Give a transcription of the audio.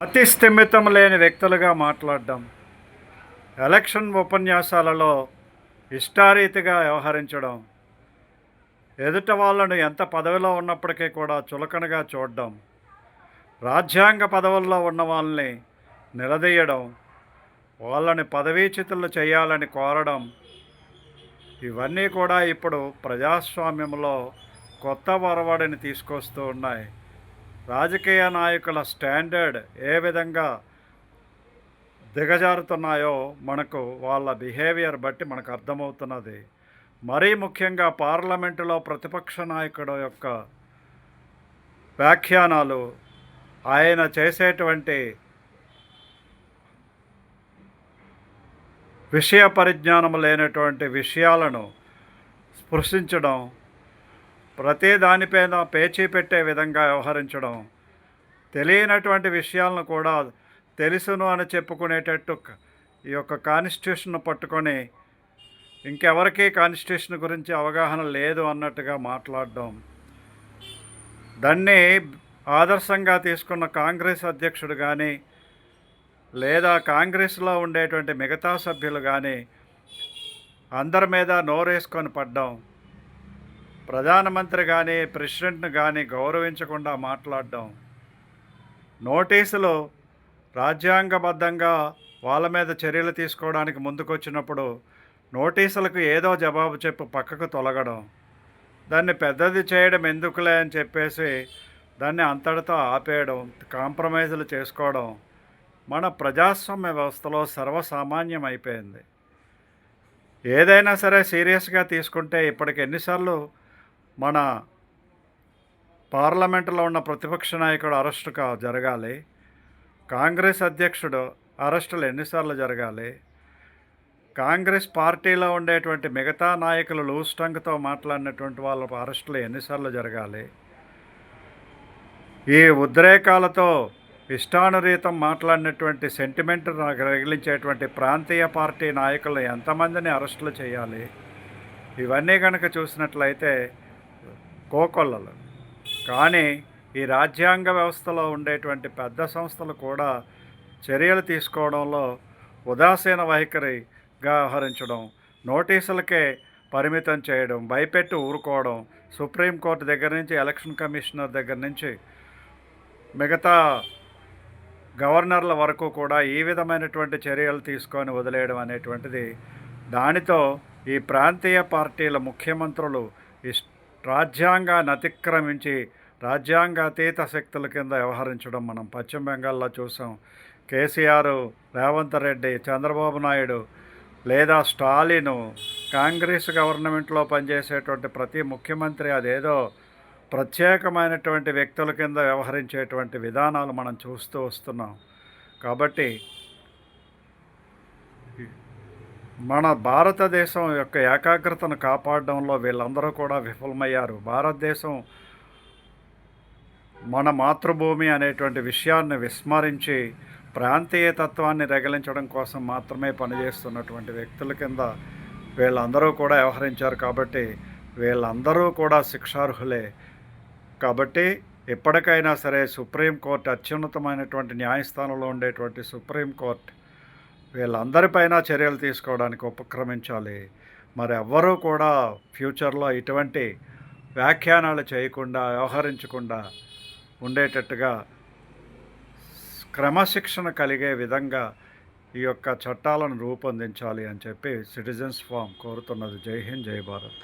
అతి స్థిమితం లేని వ్యక్తులుగా మాట్లాడడం, ఎలక్షన్ ఉపన్యాసాలలో ఇష్టారీతిగా వ్యవహరించడం, ఎదుట వాళ్ళను ఎంత పదవిలో ఉన్నప్పటికీ కూడా చులకనగా చూడడం, రాజ్యాంగ పదవుల్లో ఉన్న వాళ్ళని నిలదీయడం, వాళ్ళని పదవీచ్యుతులు చేయాలని కోరడం, ఇవన్నీ కూడా ఇప్పుడు ప్రజాస్వామ్యంలో కొత్త ఒరవడిని తీసుకొస్తూ ఉన్నాయి. రాజకీయ నాయకుల స్టాండర్డ్ ఏ విధంగా దిగజారుతున్నాయో మనకు వాళ్ళ బిహేవియర్ బట్టి మనకు అర్థమవుతున్నది. మరీ ముఖ్యంగా పార్లమెంటులో ప్రతిపక్ష నాయకుడు యొక్క వ్యాఖ్యానాలు, ఆయన చేసేటువంటి విషయ పరిజ్ఞానం లేనటువంటి విషయాలను స్పృశించడం, ప్రతి దానిపైన పేచీ పెట్టే విధంగా వ్యవహరించడం, తెలియనటువంటి విషయాలను కూడా తెలుసును అని చెప్పుకునేటట్టు ఈ యొక్క కాన్స్టిట్యూషన్ పట్టుకొని ఇంకెవరికీ కాన్స్టిట్యూషన్ గురించి అవగాహన లేదు అన్నట్టుగా మాట్లాడడం, దాన్ని ఆదర్శంగా తీసుకున్న కాంగ్రెస్ అధ్యక్షుడు కానీ లేదా కాంగ్రెస్లో ఉండేటువంటి మిగతా సభ్యులు కానీ అందరి మీద నోరేసుకొని పడ్డం, ప్రధానమంత్రి కానీ ప్రెసిడెంట్ను కానీ గౌరవించకుండా మాట్లాడడం, నోటీసులు రాజ్యాంగబద్ధంగా వాళ్ళ మీద చర్యలు తీసుకోవడానికి ముందుకొచ్చినప్పుడు నోటీసులకు ఏదో జవాబు చెప్పి పక్కకు తొలగడం, దాన్ని పెద్దది చేయడం ఎందుకులే అని చెప్పేసి దాన్ని అంతటితో ఆపేయడం, కాంప్రమైజులు చేసుకోవడం మన ప్రజాస్వామ్య వ్యవస్థలో సర్వసామాన్యం అయిపోయింది. ఏదైనా సరే సీరియస్గా తీసుకుంటే ఇప్పటికి ఎన్నిసార్లు మన పార్లమెంటులో ఉన్న ప్రతిపక్ష నాయకుడు అరెస్టు జరగాలి, కాంగ్రెస్ అధ్యక్షుడు అరెస్టులు ఎన్నిసార్లు జరగాలి, కాంగ్రెస్ పార్టీలో ఉండేటువంటి మిగతా నాయకులు లూజ్ టంగ్తో మాట్లాడినటువంటి వాళ్ళ అరెస్టులు ఎన్నిసార్లు జరగాలి, ఈ ఉద్రేకాలతో ఇష్టానురీతం మాట్లాడినటువంటి సెంటిమెంట్ రగిలించేటువంటి ప్రాంతీయ పార్టీ నాయకులు ఎంతమందిని అరెస్టులు చేయాలి, ఇవన్నీ కనుక చూసినట్లయితే కోకొల్లలు. కానీ ఈ రాజ్యాంగ వ్యవస్థలో ఉండేటువంటి పెద్ద సంస్థలు కూడా చర్యలు తీసుకోవడంలో ఉదాసీన వైఖరిగా వ్యవహరించడం, నోటీసులకే పరిమితం చేయడం, భయపెట్టి ఊరుకోవడం, సుప్రీంకోర్టు దగ్గర నుంచి ఎలక్షన్ కమిషనర్ దగ్గర నుంచి మిగతా గవర్నర్ల వరకు కూడా ఈ విధమైనటువంటి చర్యలు తీసుకొని వదిలేయడం అనేటువంటిది, దానితో ఈ ప్రాంతీయ పార్టీల ముఖ్యమంత్రులు రాజ్యాంగాన్ని అతిక్రమించి రాజ్యాంగ అతీత శక్తుల కింద వ్యవహరించడం మనం పశ్చిమ బెంగాల్లో చూసాం. కేసీఆర్, రేవంత్ రెడ్డి, చంద్రబాబు నాయుడు లేదా స్టాలిను, కాంగ్రెస్ గవర్నమెంట్లో పనిచేసేటువంటి ప్రతి ముఖ్యమంత్రి అదేదో ప్రత్యేకమైనటువంటి వ్యక్తుల కింద వ్యవహరించేటువంటి విధానాలు మనం చూస్తూ వస్తున్నాం. కాబట్టి మన భారతదేశం యొక్క ఏకాగ్రతను కాపాడడంలో వీళ్ళందరూ కూడా విఫలమయ్యారు. భారతదేశం మన మాతృభూమి అనేటువంటి విషయాన్ని విస్మరించి ప్రాంతీయతత్వాన్ని రగిలించడం కోసం మాత్రమే పనిచేస్తున్నటువంటి వ్యక్తుల కింద వీళ్ళందరూ కూడా వ్యవహరించారు. కాబట్టి వీళ్ళందరూ కూడా శిక్షార్హులే. కాబట్టి ఎప్పటికైనా సరే సుప్రీంకోర్టు, అత్యున్నతమైనటువంటి న్యాయస్థానంలో ఉండేటువంటి సుప్రీంకోర్టు వీళ్ళందరిపైన చర్యలు తీసుకోవడానికి ఉపక్రమించాలి. మరి ఎవ్వరూ కూడా ఫ్యూచర్లో ఇటువంటి వ్యాఖ్యానాలు చేయకుండా, వ్యవహరించకుండా ఉండేటట్టుగా క్రమశిక్షణ కలిగే విధంగా ఈ యొక్క చట్టాలను రూపొందించాలి అని చెప్పి సిటిజన్స్ ఫోరం కోరుతున్నది. జై హింద్, జై భారత్.